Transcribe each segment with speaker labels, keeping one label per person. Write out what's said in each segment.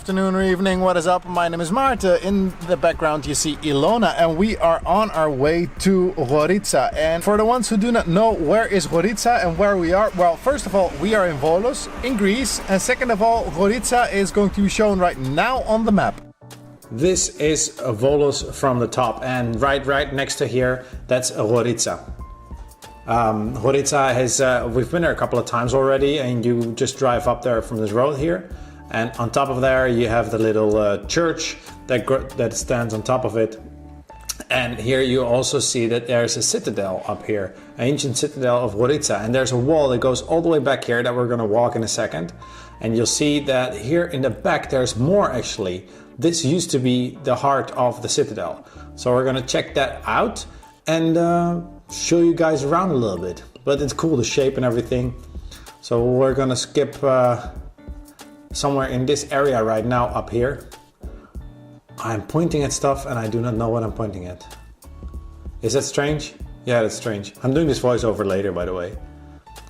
Speaker 1: afternoon or evening, what is up? My name is Maarten. In the background you see Ilona and we are on our way to Goritsa. And for the ones who do not know where is Goritsa and where we are, well, first of all, we are in Volos in Greece, and second of all, Goritsa is going to be shown right now on the map. This is Volos from the top, and right next to here, that's Goritsa. Goritsa has, we've been there a couple of times already, and you just drive up there from this road here. And on top of there, you have the little church that stands on top of it. And here you also see that there's a citadel up here, an ancient citadel of Goritsa. And there's a wall that goes all the way back here that we're going to walk in a second. And you'll see that here in the back, there's more actually. This used to be the heart of the citadel. So we're going to check that out and show you guys around a little bit. But it's cool, the shape and everything. So we're going to skip somewhere in this area right now up here. I'm pointing at stuff and I do not know what I'm pointing at. Is that strange? Yeah, that's strange. I'm doing this voiceover later, by the way.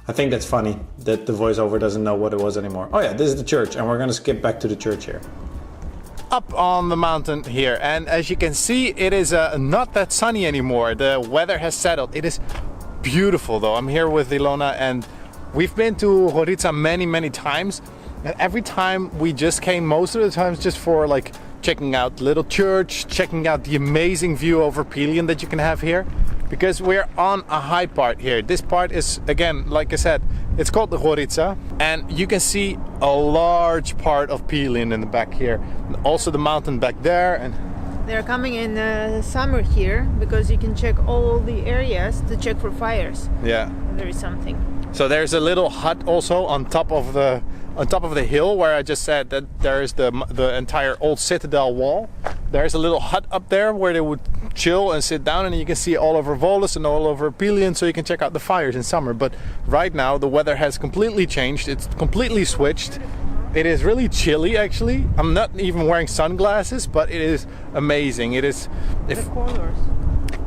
Speaker 1: I think that's funny that the voiceover doesn't know what it was anymore. Oh yeah, this is the church, and we're gonna skip back to the church here. Up on the mountain here, and as you can see, it is not that sunny anymore. The weather has settled. It is beautiful though. I'm here with Ilona and we've been to Goritsa many times. And every time we just came, most of the times, just for like checking out the little church, checking out the amazing view over Pelion that you can have here. Because we're on a high part here. This part is, again, like I said, it's called the Goritsa. And you can see a large part of Pelion in the back here. And also the mountain back there. And
Speaker 2: they're coming in summer here because you can check all the areas to check for fires.
Speaker 1: Yeah.
Speaker 2: There is something.
Speaker 1: So there's a little hut also on top of the hill where I just said that there is the entire old citadel wall. There's a little hut up there where they would chill and sit down, and you can see all over Volos and all over Pelion, so you can check out the fires in summer. But right now the weather has completely changed. It's completely switched. It is really chilly actually. I'm not even wearing sunglasses, but it is amazing. It is
Speaker 2: the colors.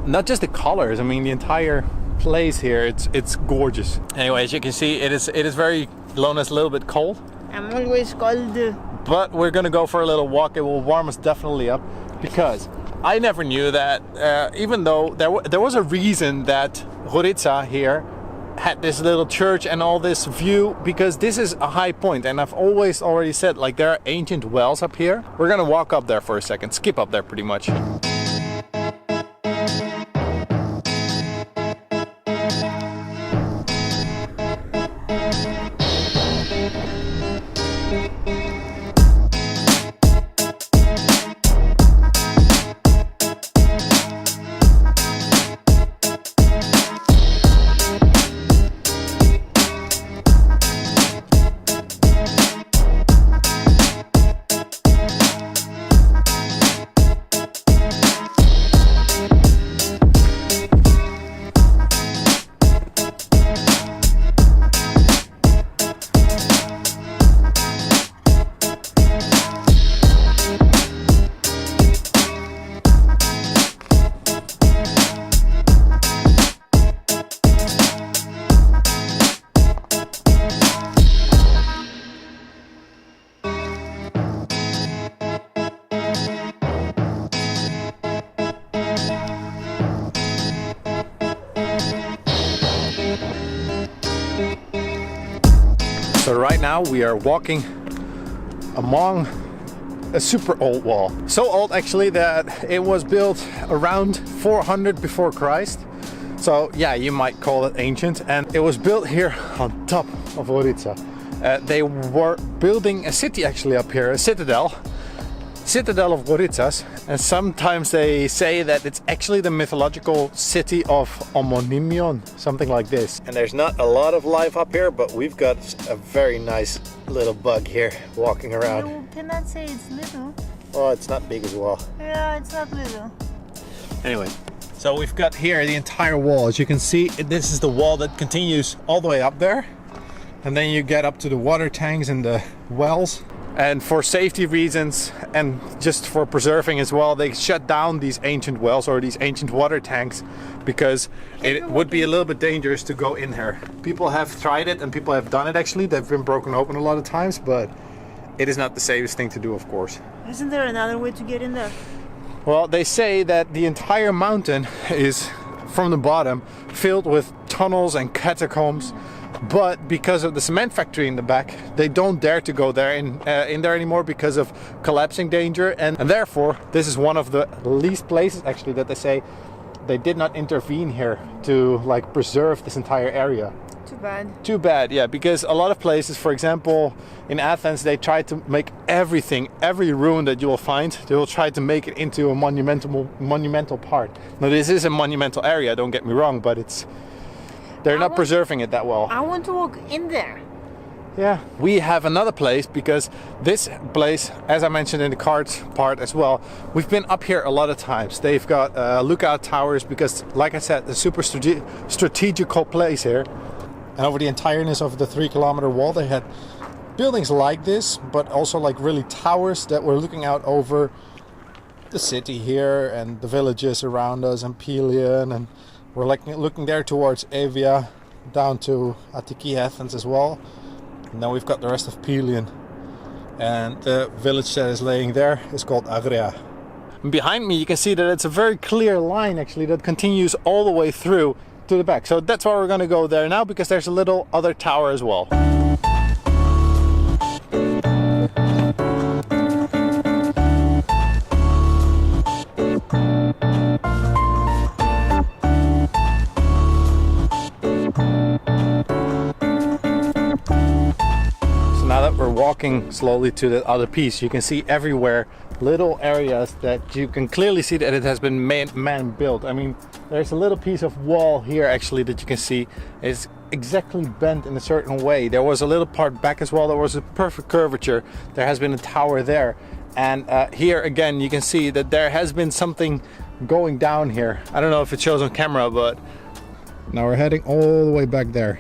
Speaker 1: Not just the colors, I mean the entire place here, it's gorgeous. Anyway, as you can see, it is very, Ilona's a little bit cold.
Speaker 2: I'm always cold.
Speaker 1: But we're gonna go for a little walk. It will warm us definitely up, because I never knew that even though there was a reason that Goritsa here had this little church and all this view, because this is a high point, and I've always already said, like, there are ancient wells up here. We're gonna walk up there for a second, skip up there pretty much. So right now we are walking among a super old wall. So old actually that it was built around 400 before Christ. So yeah, you might call it ancient. And it was built here on top of Oritza. They were building a city actually up here, a citadel of Goritsas. And sometimes they say that it's actually the mythological city of Omonimion, something like this. And there's not a lot of life up here, but we've got a very nice little bug here walking around.
Speaker 2: You cannot say it's little.
Speaker 1: Oh, it's not big as well.
Speaker 2: Yeah, it's not little.
Speaker 1: Anyway, so we've got here the entire wall. As you can see, this is the wall that continues all the way up there. And then you get up to the water tanks and the wells. And for safety reasons and just for preserving as well, they shut down these ancient wells or these ancient water tanks because it would be a little bit dangerous to go in here. People have tried it and people have done it actually. They've been broken open a lot of times, but it is not the safest thing to do, of course.
Speaker 2: Isn't there another way to get in there?
Speaker 1: Well, they say that the entire mountain is, from the bottom, filled with tunnels and catacombs. But because of the cement factory in the back, they don't dare to go there in there anymore because of collapsing danger. And therefore, this is one of the least places actually that they say they did not intervene here to like preserve this entire area.
Speaker 2: Too bad.
Speaker 1: Too bad, yeah, because a lot of places, for example, in Athens, they try to make everything, every ruin that you will find, they will try to make it into a monumental part. Now, this is a monumental area, don't get me wrong, but they're not preserving it that well.
Speaker 2: I want to walk in there.
Speaker 1: Yeah, we have another place because this place, as I mentioned in the cards part as well, we've been up here a lot of times. They've got lookout towers because, like I said, a super strategical place here. And over the entireness of the 3-kilometer wall, they had buildings like this, but also like really towers that were looking out over the city here and the villages around us and Pelion, and we're like looking there towards Evia, down to Attiki Athens as well. And now we've got the rest of Pelion, and the village that is laying there is called Agria. And behind me you can see that it's a very clear line actually that continues all the way through to the back. So that's why we're going to go there now, because there's a little other tower as well. We're walking slowly to the other piece. You can see everywhere little areas that you can clearly see that it has been man-built. I mean, there's a little piece of wall here actually that you can see is exactly bent in a certain way. There was a little part back as well. There was a perfect curvature. There has been a tower there, and here again you can see that there has been something going down here. I don't know if it shows on camera, but now we're heading all the way back there.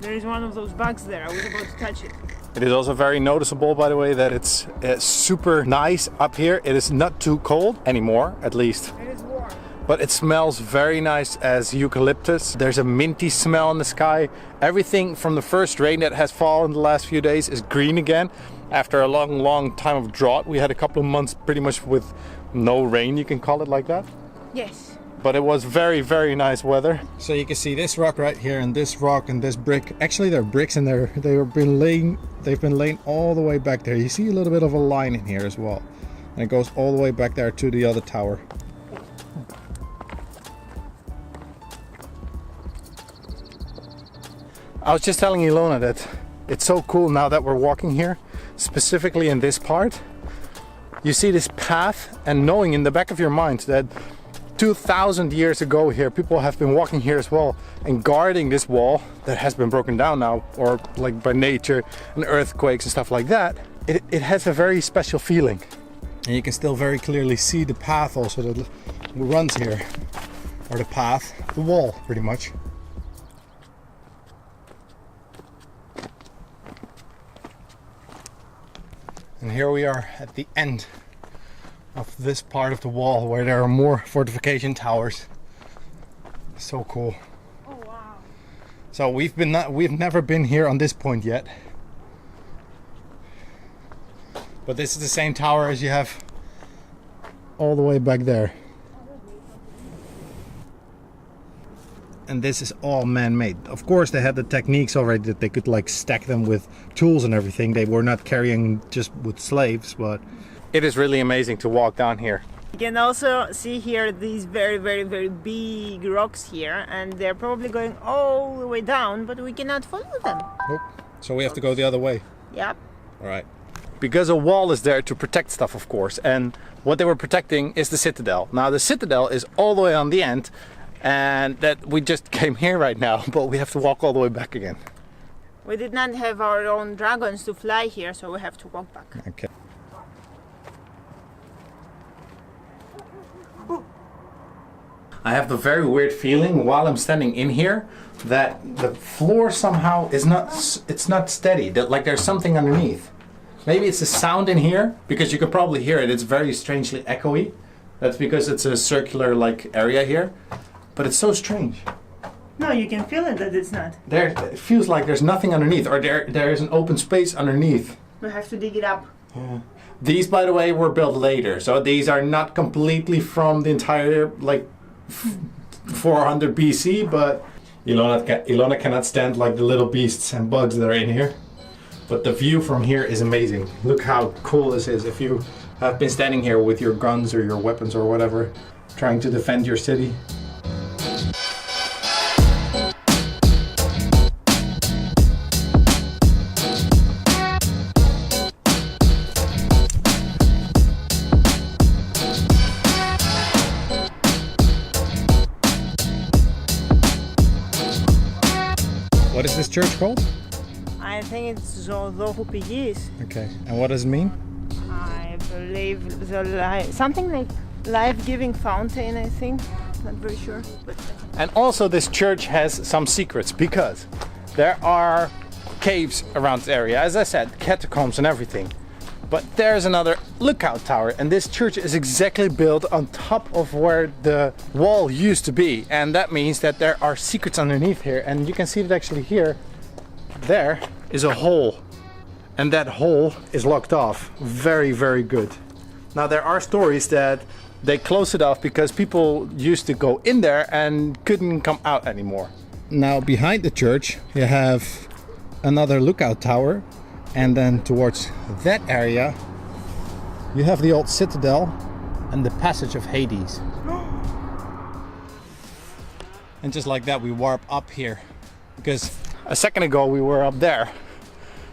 Speaker 2: There is one of those bugs there. I was about to touch it.
Speaker 1: It is also very noticeable, by the way, that it's super nice up here. It is not too cold anymore, at least.
Speaker 2: It is warm.
Speaker 1: But it smells very nice as eucalyptus. There's a minty smell in the sky. Everything from the first rain that has fallen the last few days is green again. After a long time of drought, we had a couple of months pretty much with no rain, you can call it like that.
Speaker 2: Yes.
Speaker 1: But it was very nice weather. So you can see this rock right here, and this rock and this brick. Actually, there are bricks in there. They've been laying all the way back there. You see a little bit of a line in here as well, and it goes all the way back there to the other tower. I was just telling Ilona that it's so cool now that we're walking here, specifically in this part. You see this path, and knowing in the back of your mind that 2,000 years ago here, people have been walking here as well and guarding this wall that has been broken down now, or like by nature and earthquakes and stuff like that. It has a very special feeling. And you can still very clearly see the path also that runs here, or the path, the wall pretty much. And here we are at the end of this part of the wall where there are more fortification towers. So cool.
Speaker 2: Oh wow.
Speaker 1: So we've never been here on this point yet. But this is the same tower as you have all the way back there. And this is all man-made. Of course they had the techniques already that they could like stack them with tools and everything. They were not carrying just with slaves, but it is really amazing to walk down here.
Speaker 2: You can also see here these very big rocks here, and they're probably going all the way down, but we cannot follow them.
Speaker 1: Nope. So we have to go the other way.
Speaker 2: Yep.
Speaker 1: All right. Because a wall is there to protect stuff, of course, and what they were protecting is the citadel. Now the citadel is all the way on the end, and that we just came here right now, but we have to walk all the way back again.
Speaker 2: We did not have our own dragons to fly here, so we have to walk back.
Speaker 1: Okay. I have the very weird feeling while I'm standing in here that the floor somehow is not steady, that like there's something underneath. Maybe it's the sound in here, because you can probably hear it. It's very strangely echoey. That's because it's a circular like area here, but it's so strange.
Speaker 2: No, you can feel it that it's not.
Speaker 1: It feels like there's nothing underneath, or there is an open space underneath.
Speaker 2: We have to dig it up.
Speaker 1: Yeah. These, by the way, were built later, so these are not completely from the entire 400 BC, but Ilona cannot stand like the little beasts and bugs that are in here. But the view from here is amazing. Look how cool this is. If you have been standing here with your guns or your weapons or whatever, trying to defend your city. What is this church called?
Speaker 2: I think it's Zohu Pigis.
Speaker 1: Okay, and what does it mean?
Speaker 2: I believe something like life-giving fountain, I think. Not very sure. But
Speaker 1: And also this church has some secrets, because there are caves around the area. As I said, catacombs and everything. But there's another lookout tower, and this church is exactly built on top of where the wall used to be. And that means that there are secrets underneath here. And you can see that actually here, there is a hole. And that hole is locked off. Very, very good. Now there are stories that they closed it off because people used to go in there and couldn't come out anymore. Now behind the church you have another lookout tower, and then towards that area you have the old citadel and the passage of Hades. And just like that we warp up here, because a second ago we were up there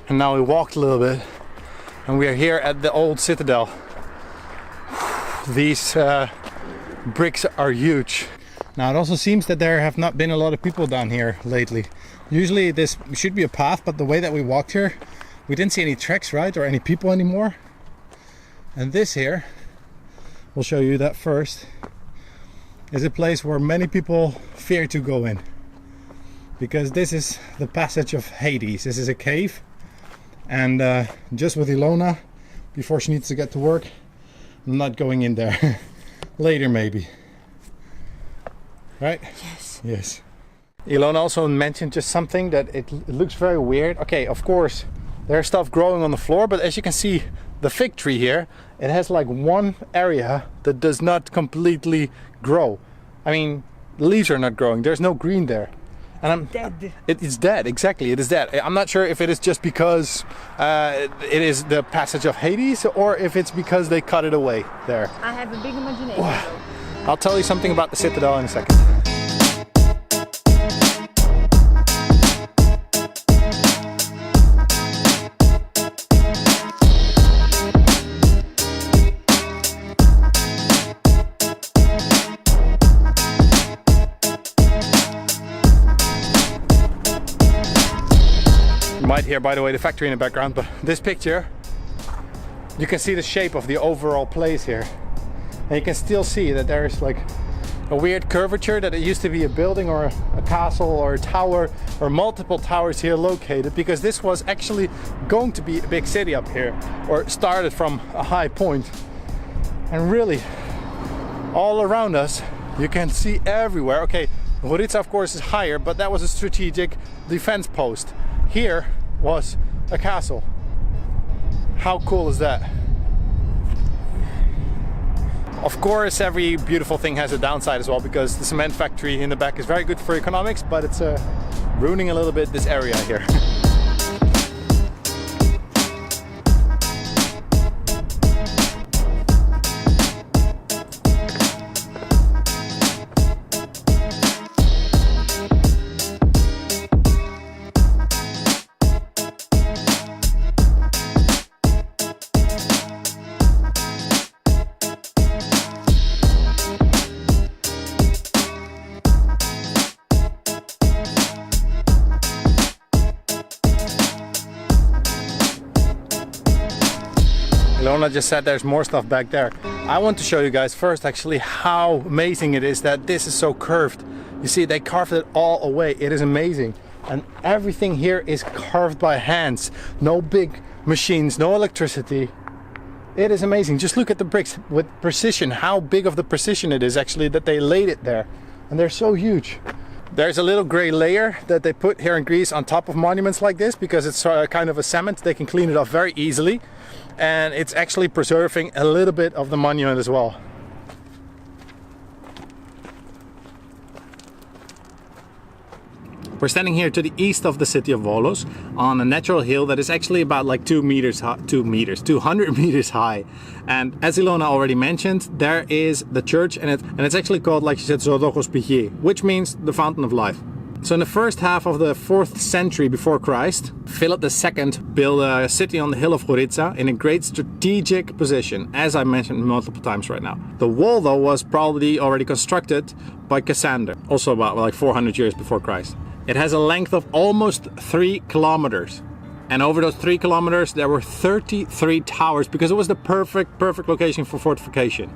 Speaker 1: and now we walked a little bit and we are here at the old citadel. These bricks are huge. Now it also seems that there have not been a lot of people down here lately. Usually this should be a path, but the way that we walked here, we didn't see any tracks, right? Or any people anymore. And this here, we'll show you that first, is a place where many people fear to go in. Because this is the passage of Hades. This is a cave. And just with Ilona, before she needs to get to work, I'm not going in there. Later maybe. Right?
Speaker 2: yes.
Speaker 1: Yes. Ilona also mentioned just something that it looks very weird. Okay, of course there's stuff growing on the floor, but as you can see, the fig tree here, it has like one area that does not completely grow. I mean, the leaves are not growing. There's no green there. And
Speaker 2: Dead.
Speaker 1: It is dead, exactly. It is dead. I'm not sure if it is just because it is the passage of Hades, or if it's because they cut it away there.
Speaker 2: I have a big imagination.
Speaker 1: I'll tell you something about the citadel in a second. You might hear, by the way, the factory in the background, but this picture, you can see the shape of the overall place here. And you can still see that there is like a weird curvature, that it used to be a building or a castle or a tower or multiple towers here located, because this was actually going to be a big city up here, or started from a high point. And really, all around us, you can see everywhere. Okay, Goritsa of course is higher, but that was a strategic defense post. Here was a castle. How cool is that? Of course, every beautiful thing has a downside as well, because the cement factory in the back is very good for economics, but it's ruining a little bit this area here. Ilona just said there's more stuff back there. I want to show you guys first actually how amazing it is that this is so curved. You see, they carved it all away. It is amazing. And everything here is carved by hands. No big machines, no electricity. It is amazing. Just look at the bricks with precision, how big of the precision it is actually that they laid it there. And they're so huge. There's a little gray layer that they put here in Greece on top of monuments like this because it's kind of a cement. They can clean it off very easily, and it's actually preserving a little bit of the monument as well. We're standing here to the east of the city of Volos on a natural hill that is actually about like 200 meters high. And as Ilona already mentioned, there is the church, and it's actually called, like she said, Zoologos Pygee, which means the fountain of life. So in the first half of the 4th century before Christ, Philip II built a city on the hill of Goritsa in a great strategic position, as I mentioned multiple times right now. The wall though was probably already constructed by Cassander, also about like 400 years before Christ. It has a length of almost 3 kilometers. And over those 3 kilometers, there were 33 towers because it was the perfect location for fortification.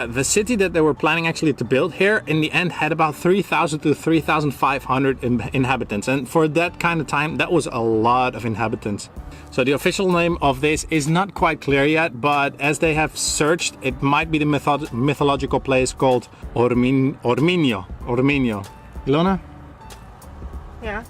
Speaker 1: The city that they were planning actually to build here in the end had about 3,000 to 3,500 inhabitants. And for that kind of time, that was a lot of inhabitants. So the official name of this is not quite clear yet, but as they have searched, it might be the mythological place called Orminio. Ilona?
Speaker 2: Yeah.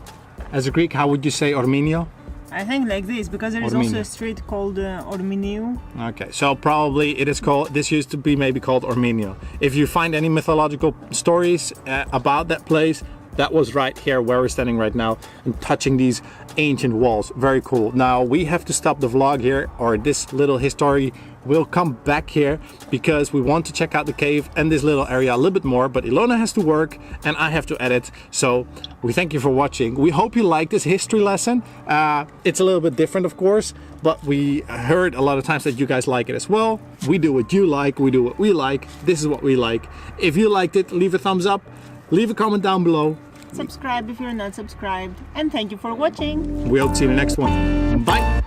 Speaker 1: As a Greek, how would you say Orminio?
Speaker 2: I think like this, because there is also a street called Orminiu.
Speaker 1: Okay, so probably it is called, this used to be maybe called Orminio. If you find any mythological stories about that place, that was right here where we're standing right now and touching these ancient walls. Very cool. Now we have to stop the vlog here, or this little history will come back here because we want to check out the cave and this little area a little bit more, but Ilona has to work and I have to edit. So we thank you for watching. We hope you like this history lesson. It's a little bit different, of course, but we heard a lot of times that you guys like it as well. We do what you like, we do what we like. This is what we like. If you liked it, leave a thumbs up. Leave a comment down below.
Speaker 2: Subscribe if you're not subscribed. And thank you for watching.
Speaker 1: We hope to see you in the next one. Bye.